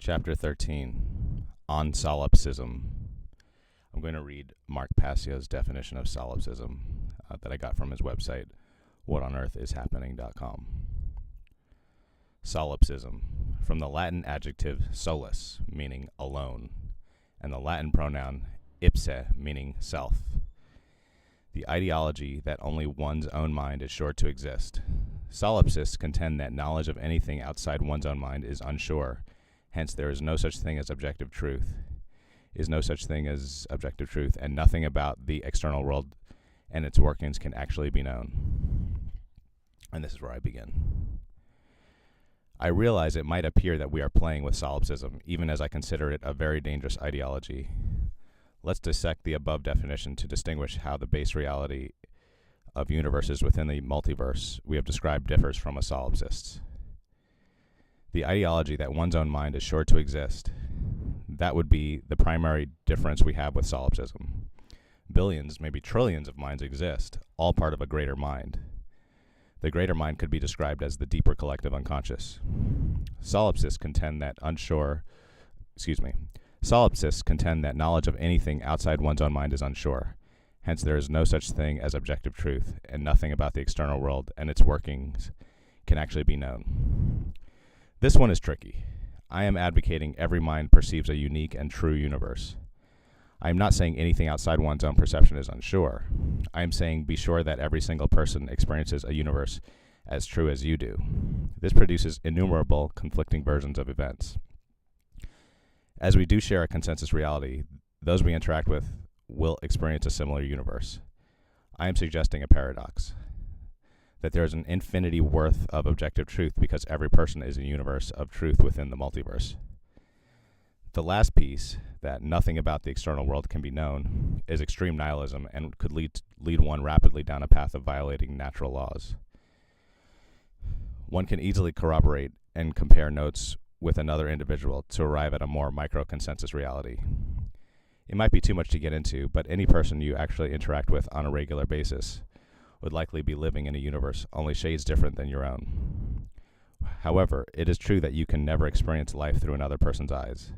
Chapter 13, on Solipsism. I'm going to read Mark Passio's definition of solipsism that I got from his website, whatonearthishappening.com. Solipsism, from the Latin adjective solus, meaning alone, and the Latin pronoun ipse, meaning self. The ideology that only one's own mind is sure to exist. Solipsists contend that knowledge of anything outside one's own mind is unsure. Hence, there is no such thing as objective truth. And nothing about the external world and its workings can actually be known. And this is where I begin. I realize it might appear that we are playing with solipsism, even as I consider it a very dangerous ideology. Let's dissect the above definition to distinguish how the base reality of universes within the multiverse we have described differs from a solipsist's. The ideology that one's own mind is sure to exist, that would be the primary difference we have with solipsism. Billions, maybe trillions of minds exist, all part of a greater mind. The greater mind could be described as the deeper collective unconscious. Solipsists contend that knowledge of anything outside one's own mind is unsure. Hence, there is no such thing as objective truth, and nothing about the external world and its workings can actually be known. This one is tricky. I am advocating every mind perceives a unique and true universe. I am not saying anything outside one's own perception is unsure. I am saying be sure that every single person experiences a universe as true as you do. This produces innumerable conflicting versions of events. As we do share a consensus reality, those we interact with will experience a similar universe. I am suggesting a paradox, that there is an infinity worth of objective truth because every person is a universe of truth within the multiverse. The last piece, that nothing about the external world can be known, is extreme nihilism and could lead one rapidly down a path of violating natural laws. One can easily corroborate and compare notes with another individual to arrive at a more micro-consensus reality. It might be too much to get into, but any person you actually interact with on a regular basis would likely be living in a universe only shades different than your own. However, it is true that you can never experience life through another person's eyes.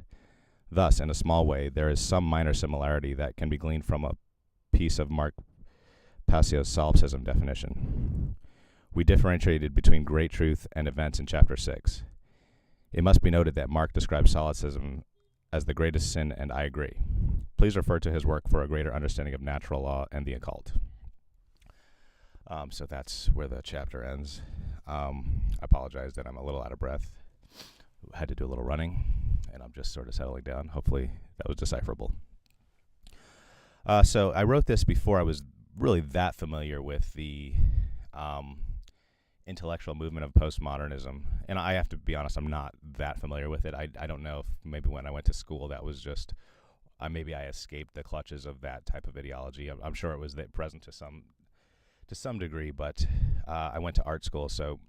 Thus, in a small way, there is some minor similarity that can be gleaned from a piece of Mark Passio's solipsism definition. We differentiated between great truth and events in Chapter 6. It must be noted that Mark describes solipsism as the greatest sin, and I agree. Please refer to his work for a greater understanding of natural law and the occult. So that's where the chapter ends. I apologize that I'm a little out of breath. I had to do a little running, and I'm just sort of settling down. Hopefully that was decipherable. So I wrote this before I was really that familiar with the intellectual movement of postmodernism. And I have to be honest, I'm not that familiar with it. I don't know if maybe when I went to school that was just, maybe I escaped the clutches of that type of ideology. I'm sure it was present to some degree, but I went to art school, so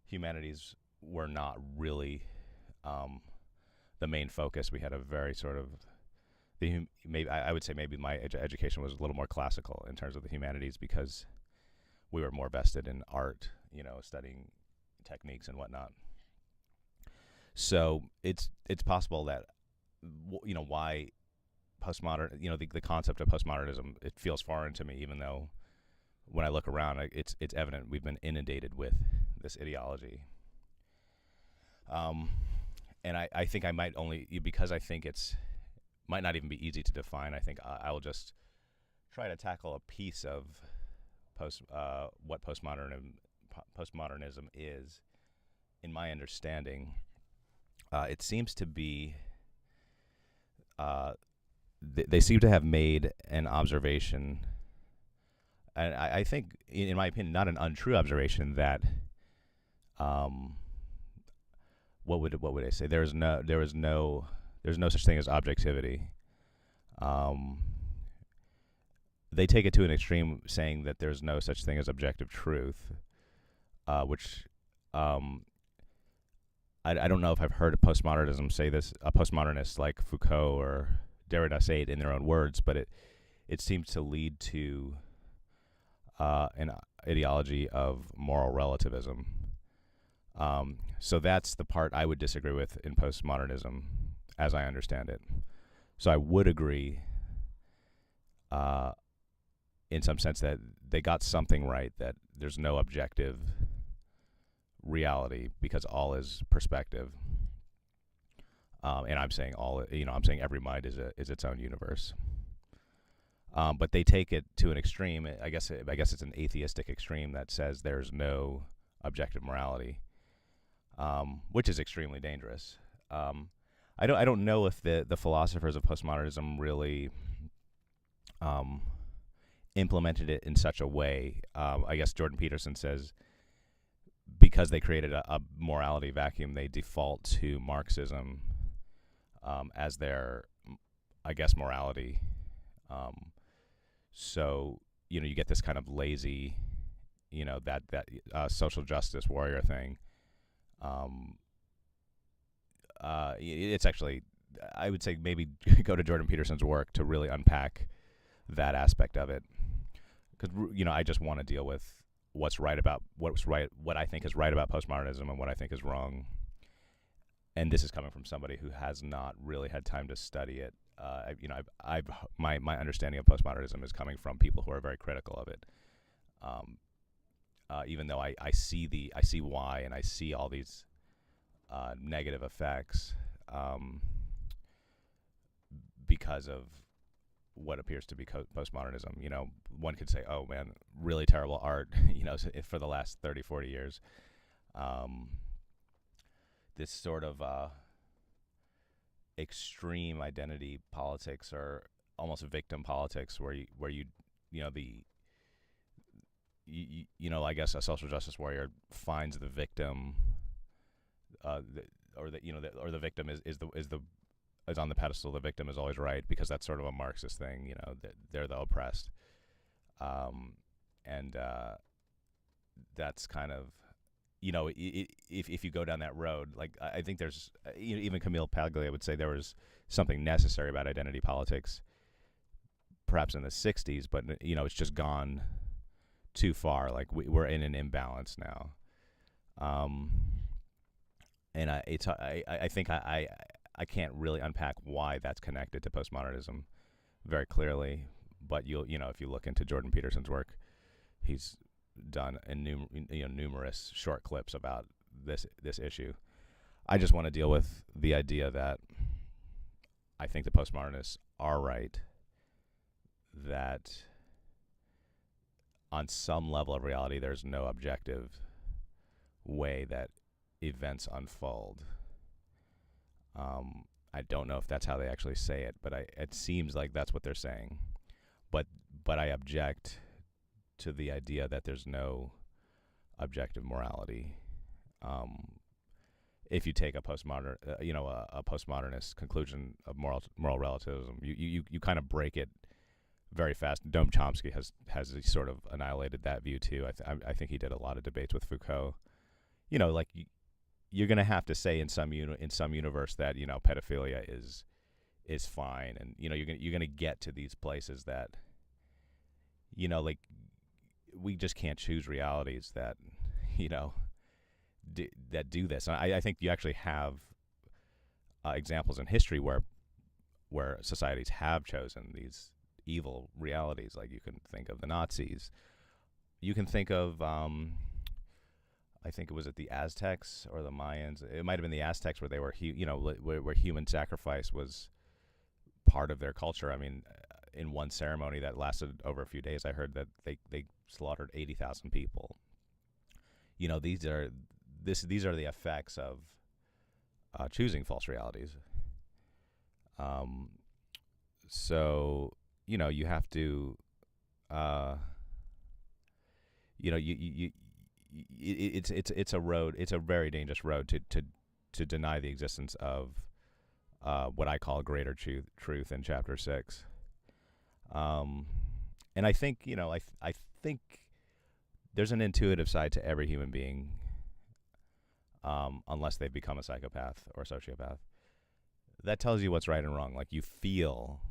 humanities were not really the main focus. We had a very sort of I would say maybe my education was a little more classical in terms of the humanities because we were more vested in art, studying techniques and whatnot. So it's possible that why postmodern, the concept of postmodernism, it feels foreign to me, even though when I look around, it's evident we've been inundated with this ideology. And I think I might because I think might not even be easy to define, I think I will just try to tackle a piece of what postmodernism is. In my understanding, it seems to be, they seem to have made an observation, and I think, in my opinion, not an untrue observation, that what would I say? There is no such thing as objectivity. They take it to an extreme, saying that there's no such thing as objective truth, which I don't know if I've heard postmodernism say this, a postmodernist like Foucault or Derrida say it in their own words, but it seems to lead to an ideology of moral relativism, So that's the part I would disagree with in postmodernism, as I understand it. So I would agree, in some sense, that they got something right, that there's no objective reality because all is perspective. And I'm saying I'm saying every mind is its own universe. But they take it to an extreme. I guess it's an atheistic extreme that says there's no objective morality, which is extremely dangerous. I don't know if the philosophers of postmodernism really implemented it in such a way. I guess Jordan Peterson says because they created a morality vacuum, they default to Marxism as their, I guess, morality. So you get this kind of lazy, that social justice warrior thing. It's actually, I would say maybe go to Jordan Peterson's work to really unpack that aspect of it, because I just want to deal with what I think is right about postmodernism and what I think is wrong. And this is coming from somebody who has not really had time to study it. My understanding of postmodernism is coming from people who are very critical of it. Even though I see why, and I see all these negative effects because of what appears to be postmodernism. One could say, oh man, really terrible art, for the last 30, 40 years. This sort of extreme identity politics, or almost victim politics, where I guess a social justice warrior finds the victim, the victim is on the pedestal. The victim is always right because that's sort of a Marxist thing. They're the oppressed, and that's kind of, if you go down that road, like I think there's even Camille Paglia would say there was something necessary about identity politics, perhaps in the '60s, but it's just gone too far. Like we're in an imbalance now, and I think I can't really unpack why that's connected to postmodernism very clearly. But if you look into Jordan Peterson's work, he's done numerous short clips about this issue. I just want to deal with the idea that I think the postmodernists are right, that on some level of reality there's no objective way that events unfold. I don't know if that's how they actually say it, but it seems like that's what they're saying. But I object to the idea that there's no objective morality. If you take a postmodernist conclusion of moral relativism, you kind of break it very fast. Noam Chomsky has sort of annihilated that view too. I think he did a lot of debates with Foucault. Like you're going to have to say in some universe that pedophilia is fine, and you're going to get to these places that like we just can't choose realities that that do this. And I think you actually have examples in history where societies have chosen these evil realities. Like you can think of the Nazis. You can think of I think it was the Aztecs or the Mayans. It might have been the Aztecs where they were where human sacrifice was part of their culture. I mean, in one ceremony that lasted over a few days, I heard that they slaughtered 80,000 people. These are the effects of choosing false realities. So you have to it's a road. It's a very dangerous road to deny the existence of what I call greater truth in chapter 6. And I think I think there's an intuitive side to every human being, unless they've become a psychopath or a sociopath, that tells you what's right and wrong. Like you feel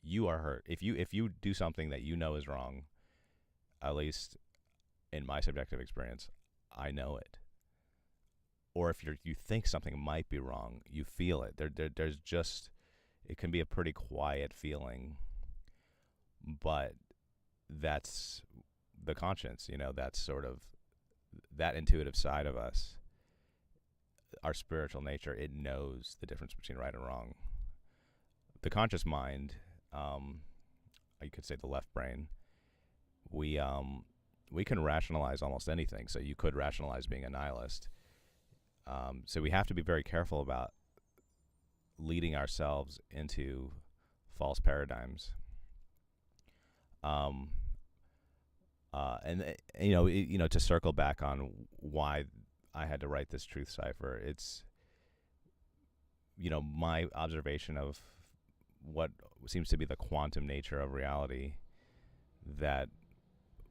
you are hurt if you do something that is wrong. At least in my subjective experience, I know it. or if you think something might be wrong, you feel it. There's just, it can be a pretty quiet feeling, but that's the conscience, that's sort of that intuitive side of us, our spiritual nature. It knows the difference between right and wrong. The conscious mind, you could say the left brain, we can rationalize almost anything. So you could rationalize being a nihilist. So we have to be very careful about leading ourselves into false paradigms. To circle back on why I had to write this truth cipher, it's, my observation of what seems to be the quantum nature of reality, that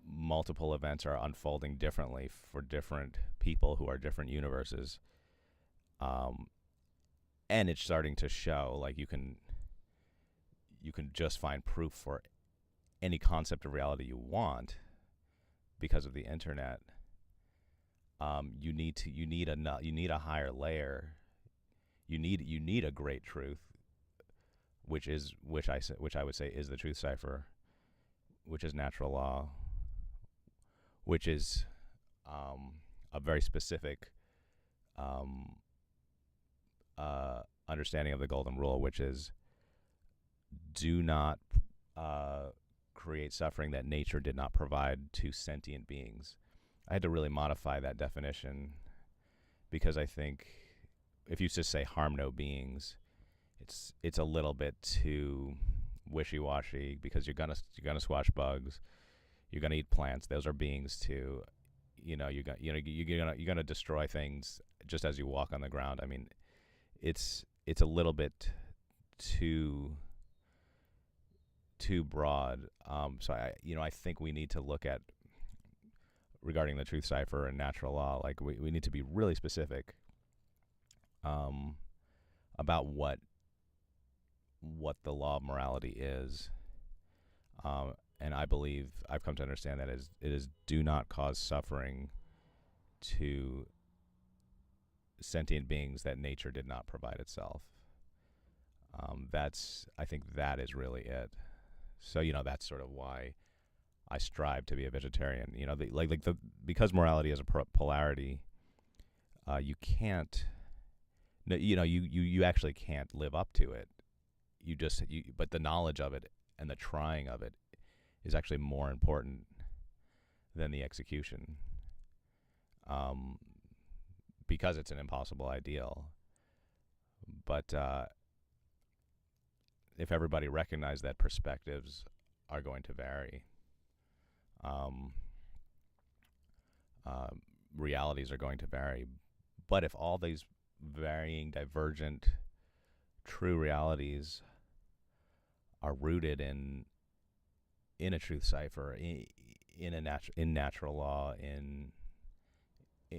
multiple events are unfolding differently for different people who are different universes. And it's starting to show, like, you can just find proof for any concept of reality you want because of the internet. You need a higher layer. You need a great truth, which I would say is the truth cipher, which is natural law, which is a very specific understanding of the golden rule, which is do not create suffering that nature did not provide to sentient beings. I had to really modify that definition because I think if you just say harm no beings, it's a little bit too wishy-washy, because you're gonna squash bugs, you're gonna eat plants. Those are beings too. You're gonna destroy things just as you walk on the ground. I mean, it's a little bit too broad. So I think we need to look at, regarding the truth cipher and natural law, like we need to be really specific about what the law of morality is. And I believe I've come to understand that it is do not cause suffering to sentient beings that nature did not provide itself. I think that is really it. So, that's sort of why I strive to be a vegetarian. Because morality is a polarity, you can't, you actually can't live up to it. But the knowledge of it and the trying of it is actually more important than the execution, because it's an impossible ideal. But if everybody recognized that perspectives are going to vary, realities are going to vary. But if all these varying, divergent, true realities are rooted in a truth cipher, in natural law, in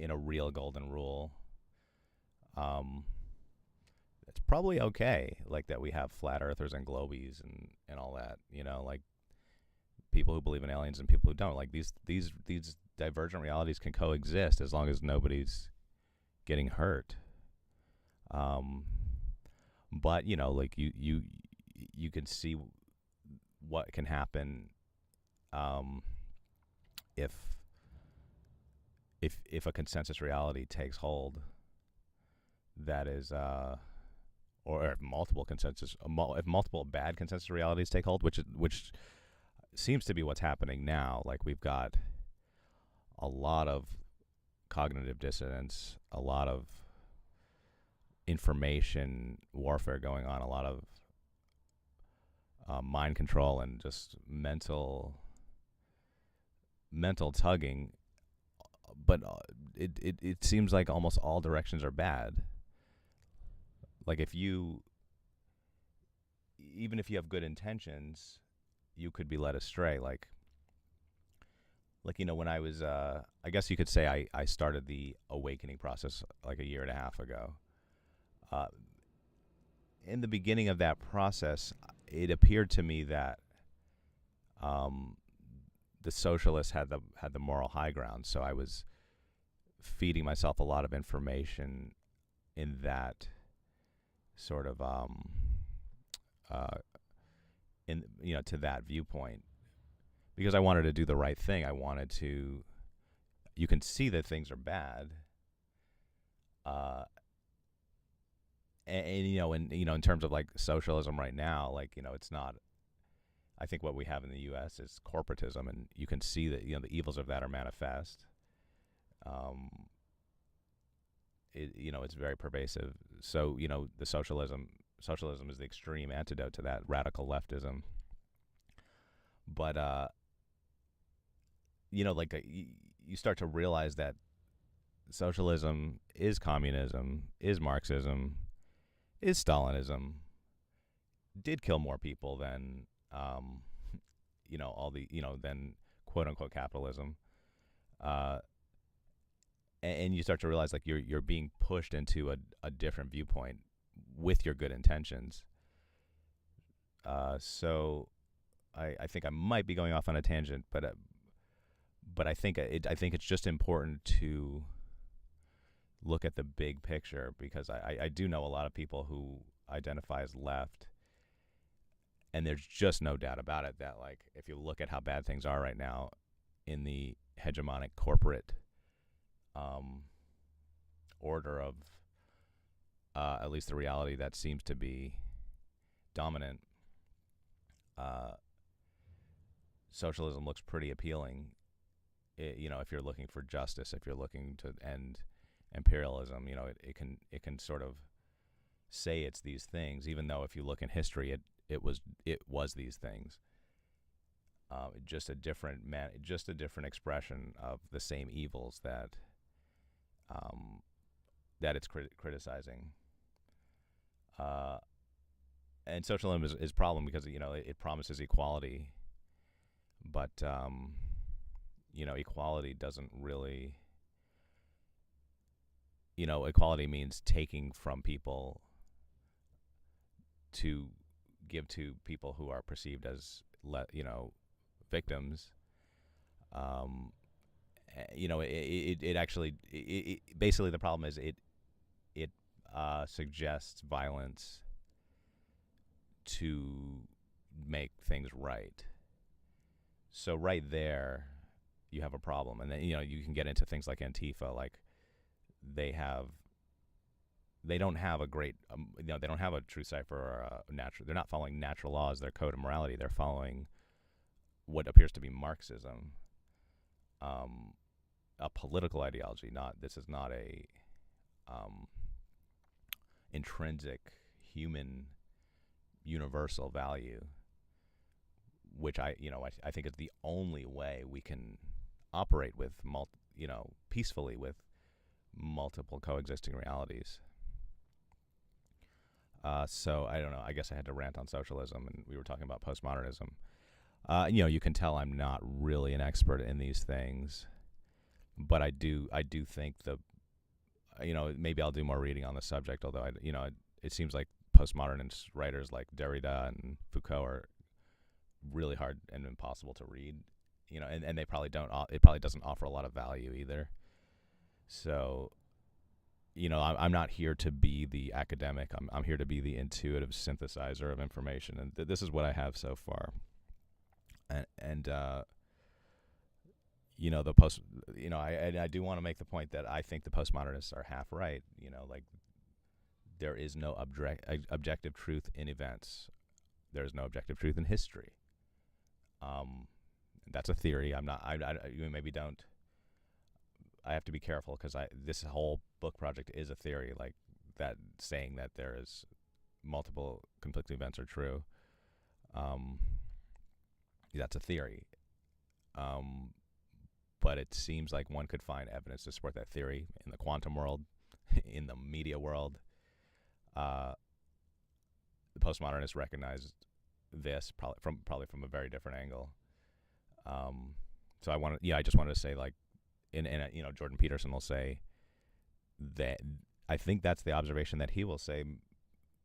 a real golden rule, it's probably okay, like, that we have flat earthers and globies and all that, like people who believe in aliens and people who don't. Like, these divergent realities can coexist as long as nobody's getting hurt. But like you can see what can happen if a consensus reality takes hold, that is or if multiple bad consensus realities take hold, which seems to be what's happening now. Like, we've got a lot of cognitive dissonance, a lot of information warfare going on, a lot of mind control and just mental tugging. But it seems like almost all directions are bad. Like, even if you have good intentions, you could be led astray. Like when I was, I guess you could say I started the awakening process like a year and a half ago. In the beginning of that process, it appeared to me that the socialists had the moral high ground. So I was feeding myself a lot of information in that sort of to that viewpoint, because I wanted to do the right thing. I wanted to. You can see that things are bad, in terms of like socialism right now, like it's not. I think what we have in the U.S. is corporatism, and you can see that the evils of that are manifest. It's very pervasive. So the socialism is the extreme antidote to that radical leftism. But you start to realize that socialism is communism, is Marxism, is Stalinism, did kill more people than than quote unquote capitalism. And you start to realize like you're being pushed into a different viewpoint with your good intentions. So I think I might be going off on a tangent, but I think it's just important to look at the big picture, because I do know a lot of people who identify as left, and there's just no doubt about it that like if you look at how bad things are right now in the hegemonic corporate order of at least the reality that seems to be dominant, socialism looks pretty appealing. If you're looking for justice, if you're looking to end imperialism, it can sort of say it's these things, even though if you look in history, it was these things. Just a different expression of the same evils that it's criticizing. And socialism is a problem because it promises equality, but equality doesn't really. Equality means taking from people to give to people who are perceived as victims. It actually basically the problem is it suggests violence to make things right. So right there, you have a problem, and then you can get into things like Antifa, like they don't have a great they don't have a true Cypher or a natural. They're not following natural laws. Their code of morality. They're following what appears to be Marxism, a political ideology. This is not a intrinsic human universal value, which I think is the only way we can operate with peacefully with multiple coexisting realities. So I don't know. I guess I had to rant on socialism, and we were talking about postmodernism. You can tell I'm not really an expert in these things, but I do think maybe I'll do more reading on the subject. Although it seems like postmodernist writers like Derrida and Foucault are really hard and impossible to read. And they probably don't. It probably doesn't offer a lot of value either. So, I'm not here to be the academic. I'm here to be the intuitive synthesizer of information, and this is what I have so far. And the post. I do want to make the point that I think the postmodernists are half right. Like there is no objective truth in events. There is no objective truth in history. That's a theory. I'm not. You maybe don't. I have to be careful because this whole book project is a theory, like that, saying that there is multiple conflicting events are true. That's a theory. But it seems like one could find evidence to support that theory in the quantum world, in the media world. The postmodernists recognized this probably from a very different angle. So I just wanted to say, like, in Jordan Peterson will say that I think that's the observation that he will say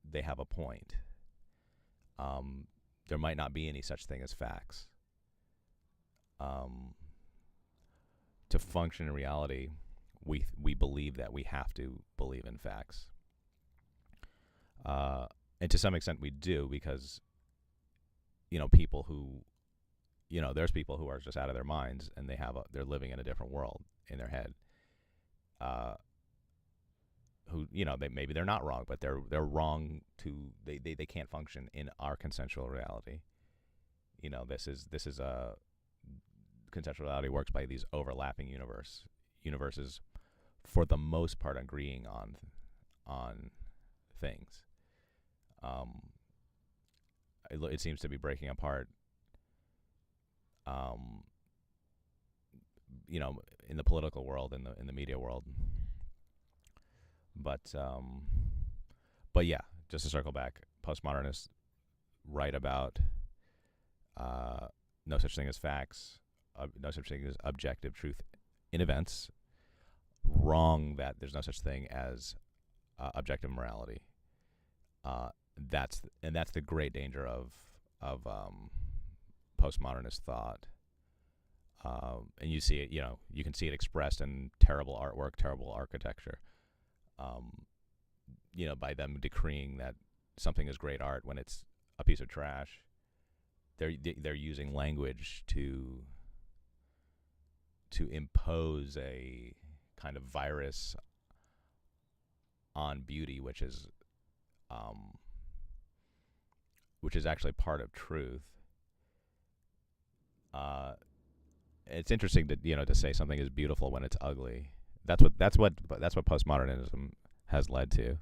they have a point. There might not be any such thing as facts. To function in reality, we believe that we have to believe in facts. And to some extent we do, because people who there's people who are just out of their minds, and they're living in a different world in their head. Who maybe they're not wrong, but they're wrong they can't function in our consensual reality. This is a consensual reality works by these overlapping universes, for the most part agreeing on things. It seems to be breaking apart. In the political world, in the media world. But yeah, just to circle back, postmodernists write about no such thing as facts, no such thing as objective truth in events. Wrong that there's no such thing as objective morality. That's the great danger of postmodernist thought. And you see it, you can see it expressed in terrible artwork, terrible architecture. By them decreeing that something is great art when it's a piece of trash. They're using language to impose a kind of virus on beauty, which is actually part of truth. It's interesting to say something is beautiful when it's ugly. That's what postmodernism has led to.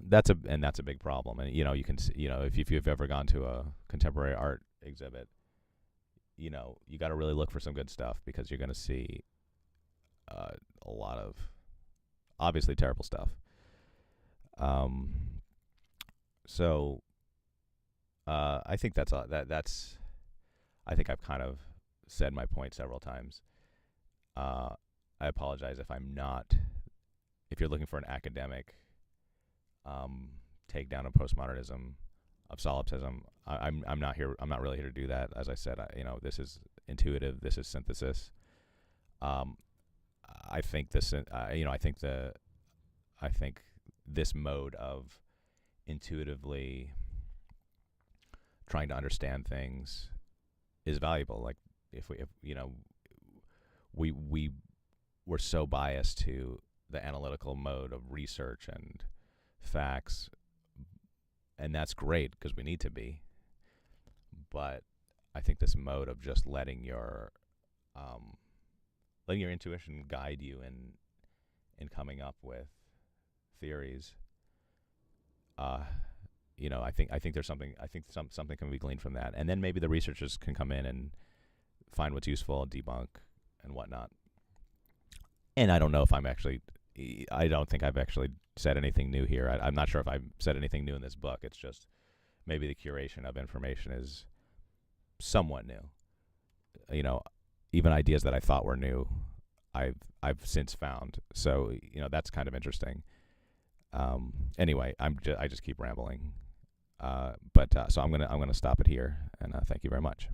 That's a big problem. And you can see, if you've ever gone to a contemporary art exhibit, you got to really look for some good stuff, because you're going to see a lot of obviously terrible stuff. So I think that's I think I've kind of said my point several times. I apologize if you're looking for an academic takedown of postmodernism, of solipsism. I'm not really here to do that. As I said, this is intuitive. This is synthesis. I think this mode of intuitively trying to understand things is valuable. Like if we're so biased to the analytical mode of research and facts, and that's great because we need to be. But I think this mode of just letting your intuition guide you in coming up with theories. I think there's something. I think something can be gleaned from that, and then maybe the researchers can come in and find what's useful, debunk, and whatnot. And I don't know if I don't think I've actually said anything new here. I'm not sure if I've said anything new in this book. It's just maybe the curation of information is somewhat new. Even ideas that I thought were new, I've since found. So that's kind of interesting. Anyway, I just keep rambling. So I'm gonna stop it here, and thank you very much.